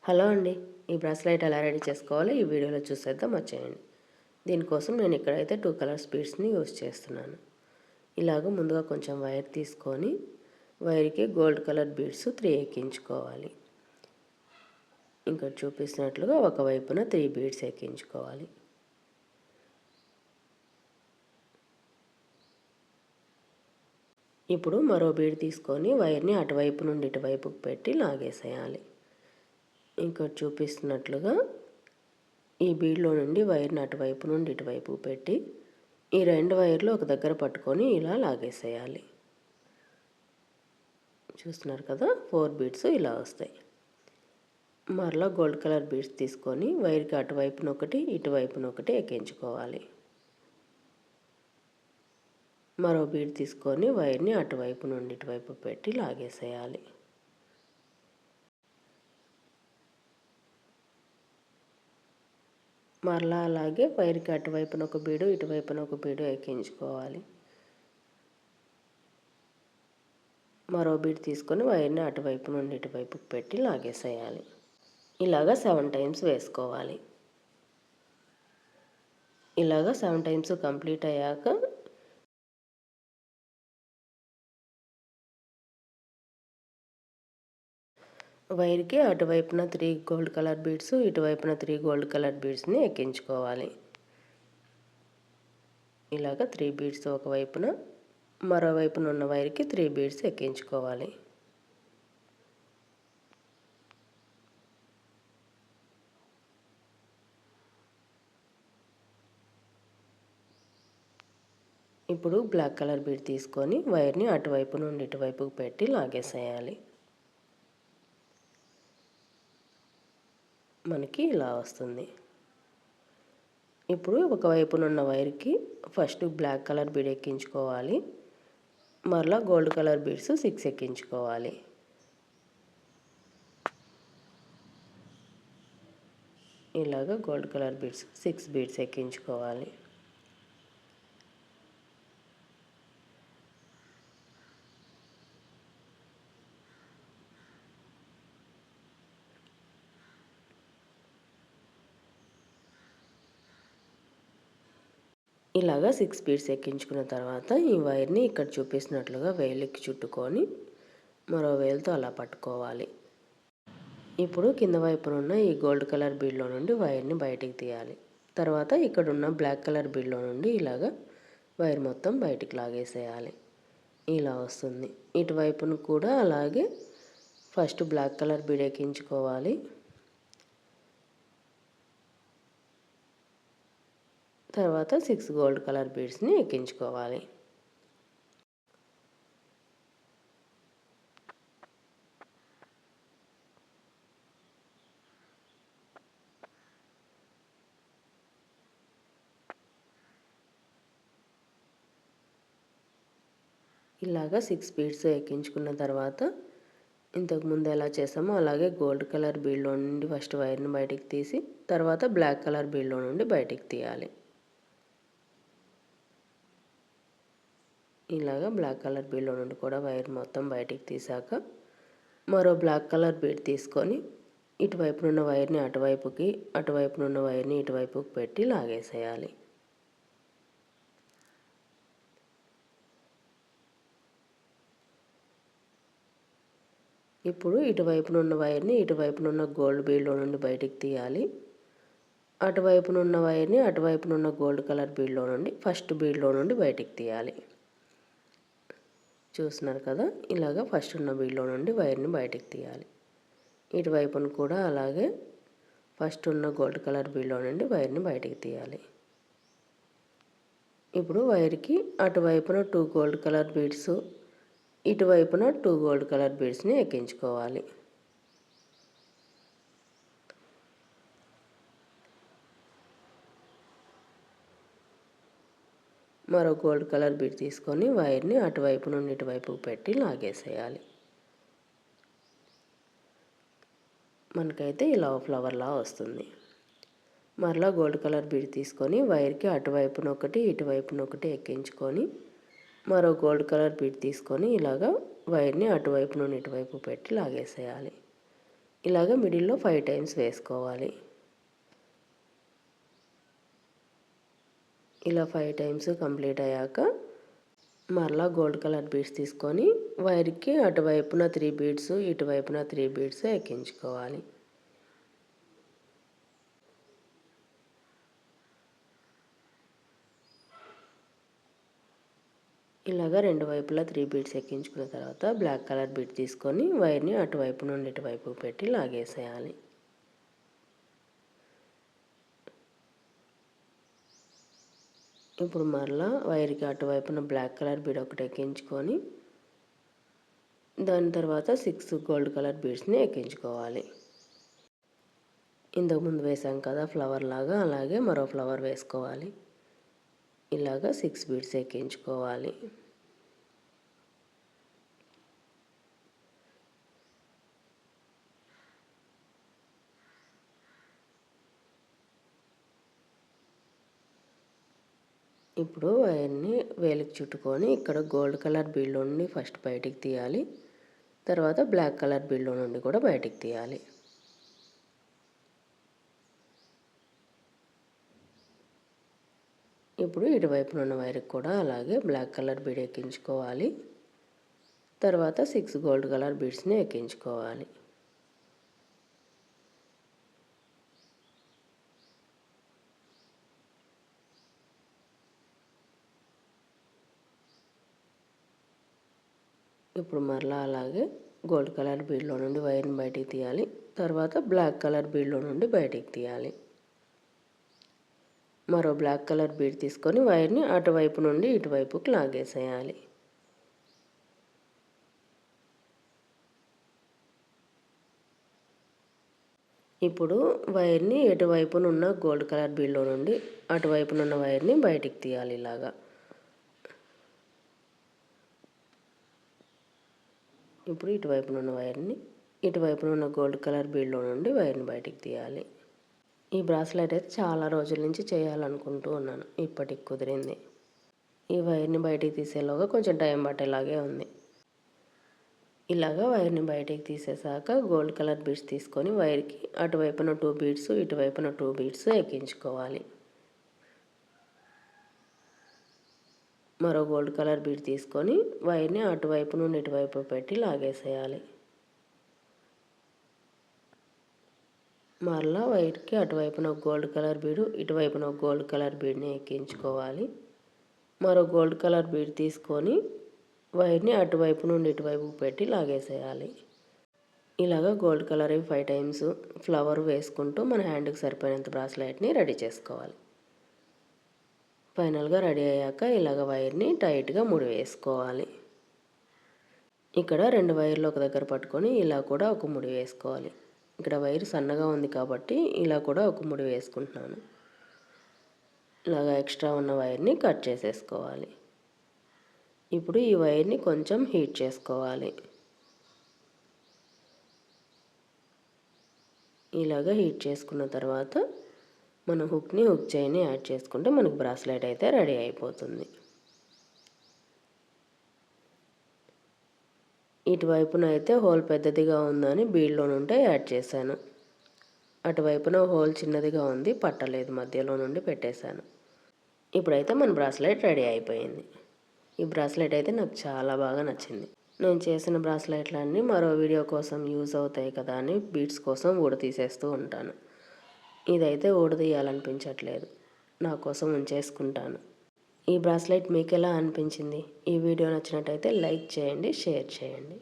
Hello అండి. ఈ bracelet ఎలా రెడీ చేసుకోవాలో ఈ వీడియోలో చూసేద్దాం వచ్చేయండి. దీనికోసం నేను ఇక్కడైతే 2 కలర్స్ బీడ్స్ని యూజ్ చేస్తున్నాను. ఇలాగ ముందుగా కొంచెం వైర్ తీసుకొని వైర్కి గోల్డ్ కలర్ బీడ్స్ 3 ఎక్కించుకోవాలి. ఇంకా చూపిస్తున్నట్లుగా ఒకవైపున 3 బీడ్స్ ఎక్కించుకోవాలి. ఇప్పుడు మరో బీడ్ తీసుకొని వైర్ని అటువైపు నుండి ఇటువైపుకి పెట్టి లాగేసేయాలి. ఇంకా చూపిస్తున్నట్లుగా ఈ బీడ్లో నుండి వైర్ని అటువైపు నుండి ఇటువైపు పెట్టి ఈ 2 వైర్లు ఒక దగ్గర పట్టుకొని ఇలా లాగేసేయాలి. చూస్తున్నారు కదా, 4 బీడ్స్ ఇలా వస్తాయి. మరలా గోల్డ్ కలర్ బీడ్స్ తీసుకొని వైర్కి అటువైపున ఒకటి ఇటువైపున ఒకటి ఎక్కించుకోవాలి. మరో బీడ్ తీసుకొని వైర్ని అటువైపు నుండి ఇటువైపు పెట్టి లాగేసేయాలి. మరలా అలాగే వైర్కి అటువైపున ఒక బీడు ఇటువైపున ఒక బీడు ఎక్కించుకోవాలి. మరో బీడ్ తీసుకొని వైర్ని అటువైపు నుండి ఇటువైపుకి పెట్టి లాగేసేయాలి. ఇలాగా 7 టైమ్స్ వేసుకోవాలి. ఇలాగా 7 టైమ్స్ కంప్లీట్ అయ్యాక వైర్కి అటువైపున 3 గోల్డ్ కలర్ బీడ్స్ ఇటువైపున 3 గోల్డ్ కలర్ బీడ్స్ని ఎక్కించుకోవాలి. ఇలాగ 3 బీడ్స్ ఒకవైపున మరోవైపున ఉన్న వైర్కి 3 బీడ్స్ ఎక్కించుకోవాలి. ఇప్పుడు బ్లాక్ కలర్ బీడ్ తీసుకొని వైర్ని అటువైపు నుండి ఇటువైపుకి పెట్టి లాగేసేయాలి. మనకి ఇలా వస్తుంది. ఇప్పుడు ఒకవైపునున్న వైర్కి ఫస్ట్ బ్లాక్ కలర్ బీడ్ ఎక్కించుకోవాలి. మరలా గోల్డ్ కలర్ బీడ్స్ 6 ఎక్కించుకోవాలి. ఇలాగ గోల్డ్ కలర్ బీడ్స్ 6 బీడ్స్ ఎక్కించుకోవాలి. ఇలాగా 6 బీడ్స్ ఎక్కించుకున్న తర్వాత ఈ వైర్ని ఇక్కడ చూపిస్తున్నట్లుగా వేలికి చుట్టుకొని మరో వేలుతో అలా పట్టుకోవాలి. ఇప్పుడు కింద వైపున ఉన్న ఈ గోల్డ్ కలర్ బీడ్లో నుండి వైర్ని బయటికి తీయాలి. తర్వాత ఇక్కడున్న బ్లాక్ కలర్ బీడ్లో నుండి ఇలాగా వైర్ మొత్తం బయటికి లాగేసేయాలి. ఇలా వస్తుంది. ఇటువైపును కూడా అలాగే ఫస్ట్ బ్లాక్ కలర్ బీడ్ ఎక్కించుకోవాలి. తర్వాత 6 గోల్డ్ కలర్ బీడ్స్ని ఎక్కించుకోవాలి. ఇలాగా 6 బీడ్స్ ఎక్కించుకున్న తర్వాత ఇంతకుముందు ఎలా చేసామో అలాగే గోల్డ్ కలర్ బీడ్లో నుండి ఫస్ట్ వైర్ని బయటికి తీసి తర్వాత బ్లాక్ కలర్ బీడ్లో నుండి బయటికి తీయాలి. ఇలాగా బ్లాక్ కలర్ బీడ్లో నుండి కూడా వైర్ మొత్తం బయటికి తీసాక మరో బ్లాక్ కలర్ బీడ్ తీసుకొని ఇటువైపునున్న వైర్ని అటువైపుకి అటువైపునున్న వైర్ని ఇటువైపుకి పెట్టి లాగేసేయాలి. ఇప్పుడు ఇటువైపునున్న వైర్ని ఇటువైపునున్న గోల్డ్ బీడ్లో నుండి బయటికి తీయాలి. అటువైపునున్న వైర్ని అటువైపునున్న గోల్డ్ కలర్ బీడ్లో నుండి ఫస్ట్ బీడ్లో నుండి బయటికి తీయాలి. చూస్తున్నారు కదా, ఇలాగ ఫస్ట్ ఉన్న బీడ్లో నుండి వైర్ని బయటికి తీయాలి. ఇటువైపును కూడా అలాగే ఫస్ట్ ఉన్న గోల్డ్ కలర్ బీడ్లో నుండి వైర్ని బయటికి తీయాలి. ఇప్పుడు వైర్కి అటువైపున 2 గోల్డ్ కలర్ బీడ్స్ ఇటువైపున 2 గోల్డ్ కలర్ బీడ్స్ని ఎక్కించుకోవాలి. మరో గోల్డ్ కలర్ బీడ్ తీసుకొని వైర్ని అటువైపు నుండి ఇటువైపుకి పెట్టి లాగేసేయాలి. మనకైతే ఇలా ఫ్లవర్లా వస్తుంది. మరలా గోల్డ్ కలర్ బీడ్ తీసుకొని వైర్కి అటువైపున ఒకటి ఇటువైపున ఒకటి ఎక్కించుకొని మరో గోల్డ్ కలర్ బీడ్ తీసుకొని ఇలాగా వైర్ని అటువైపు నుండి ఇటువైపు పెట్టి లాగేసేయాలి. ఇలాగ మిడిల్లో 5 టైమ్స్ వేసుకోవాలి. ఇలా 5 టైమ్స్ కంప్లీట్ అయ్యాక మరలా గోల్డ్ కలర్ బీడ్స్ తీసుకొని వైర్కి అటువైపున 3 బీడ్స్ ఇటువైపున 3 బీడ్స్ ఎక్కించుకోవాలి. ఇలాగా 2 వైపులా 3 బీడ్స్ ఎక్కించుకున్న తర్వాత బ్లాక్ కలర్ బీడ్ తీసుకొని వైర్ని అటువైపు నుండి ఇటువైపు పెట్టి లాగేసేయాలి. ఇప్పుడు మరలా వైర్కి అటువైపున బ్లాక్ కలర్ బీడ్ ఒకటి ఎక్కించుకొని దాని తర్వాత 6 గోల్డ్ కలర్ బీడ్స్ని ఎక్కించుకోవాలి. ఇంతకుముందు వేసాం కదా ఫ్లవర్ లాగా, అలాగే మరో ఫ్లవర్ వేసుకోవాలి. ఇలాగా 6 బీడ్స్ ఎక్కించుకోవాలి. ఇప్పుడు వైర్ని వేలికి చుట్టుకొని ఇక్కడ గోల్డ్ కలర్ బీడ్లో నుండి ఫస్ట్ బయటికి తీయాలి. తర్వాత బ్లాక్ కలర్ బీడ్లో నుండి కూడా బయటికి తీయాలి. ఇప్పుడు ఇటువైపున ఉన్న వైర్కి కూడా అలాగే బ్లాక్ కలర్ బీడ్ ఎక్కించుకోవాలి. తర్వాత 6 గోల్డ్ కలర్ బీడ్స్ని ఎక్కించుకోవాలి. ఇప్పుడు మరలా అలాగే గోల్డ్ కలర్ బీడ్లో నుండి వైర్ని బయటికి తీయాలి. తర్వాత బ్లాక్ కలర్ బీడ్లో నుండి బయటికి తీయాలి. మరో బ్లాక్ కలర్ బీడ్ తీసుకొని వైర్ని అటువైపు నుండి ఇటువైపుకి లాగేసేయాలి. ఇప్పుడు వైర్ని ఎటువైపునున్న గోల్డ్ కలర్ బీడ్లో నుండి అటువైపునున్న వైర్ని బయటికి తీయాలి. ఇలాగా ఇప్పుడు ఇటువైపునున్న వైర్ని ఇటువైపునున్న గోల్డ్ కలర్ బీడ్లో నుండి వైర్ని బయటికి తీయాలి. ఈ బ్రాస్లెట్ అయితే చాలా రోజుల నుంచి చేయాలనుకుంటూ ఉన్నాను. ఇప్పటికి కుదిరింది. ఈ వైర్ని బయటికి తీసేలోగా కొంచెం టైం పట్టేలాగే ఉంది. ఇలాగా వైర్ని బయటికి తీసేసాక గోల్డ్ కలర్ బీడ్స్ తీసుకొని వైర్కి అటువైపున 2 బీడ్స్ ఇటువైపున 2 బీడ్స్ ఎక్కించుకోవాలి. మరో గోల్డ్ కలర్ బీడ్ తీసుకొని వైర్ని అటువైపు నుండి ఇటువైపు పెట్టి లాగేసేయాలి. మరలా వైర్కి అటువైపున గోల్డ్ కలర్ బీడు ఇటువైపున గోల్డ్ కలర్ బీడ్ని ఎక్కించుకోవాలి. మరో గోల్డ్ కలర్ బీడ్ తీసుకొని వైర్ని అటువైపు నుండి ఇటువైపు పెట్టి లాగేసేయాలి. ఇలాగా గోల్డ్ కలర్ 5 టైమ్స్ ఫ్లవర్ వేసుకుంటూ మన హ్యాండ్కి సరిపోయినంత బ్రాస్లెట్ని రెడీ చేసుకోవాలి. ఫైనల్గా రెడీ అయ్యాక ఇలాగ వైర్ని టైట్గా ముడి వేసుకోవాలి. ఇక్కడ 2 వైర్లు ఒక దగ్గర పట్టుకొని ఇలా కూడా ఒక ముడి వేసుకోవాలి. ఇక్కడ వైర్ సన్నగా ఉంది కాబట్టి ఇలా కూడా ఒక ముడి వేసుకుంటున్నాను. ఇలాగా ఎక్స్ట్రా ఉన్న వైర్ని కట్ చేసేసుకోవాలి. ఇప్పుడు ఈ వైర్ని కొంచెం హీట్ చేసుకోవాలి. ఇలాగా హీట్ చేసుకున్న తర్వాత మనం హుక్ చైన్ని యాడ్ చేసుకుంటే మనకు బ్రాస్లెట్ అయితే రెడీ అయిపోతుంది. ఇటువైపున అయితే హోల్ పెద్దదిగా ఉందని బీడ్లో నుండి యాడ్ చేశాను. అటువైపున హోల్ చిన్నదిగా ఉంది, పట్టలేదు, మధ్యలో నుండి పెట్టేశాను. ఇప్పుడైతే మన బ్రాస్లెట్ రెడీ అయిపోయింది. ఈ బ్రాస్లెట్ అయితే నాకు చాలా బాగా నచ్చింది. నేను చేసిన బ్రాస్లెట్లన్నీ మరో వీడియో కోసం యూజ్ అవుతాయి కదా అని బీడ్స్ కోసం ఊడతీసేస్తూ ఉంటాను. ఇదైతే ఊడదీయాలనిపించట్లేదు, నా కోసం ఉంచేసుకుంటాను. ఈ బ్రాస్లెట్ మీకు ఎలా అనిపించింది? ఈ వీడియో నచ్చినట్టయితే లైక్ చేయండి, షేర్ చేయండి.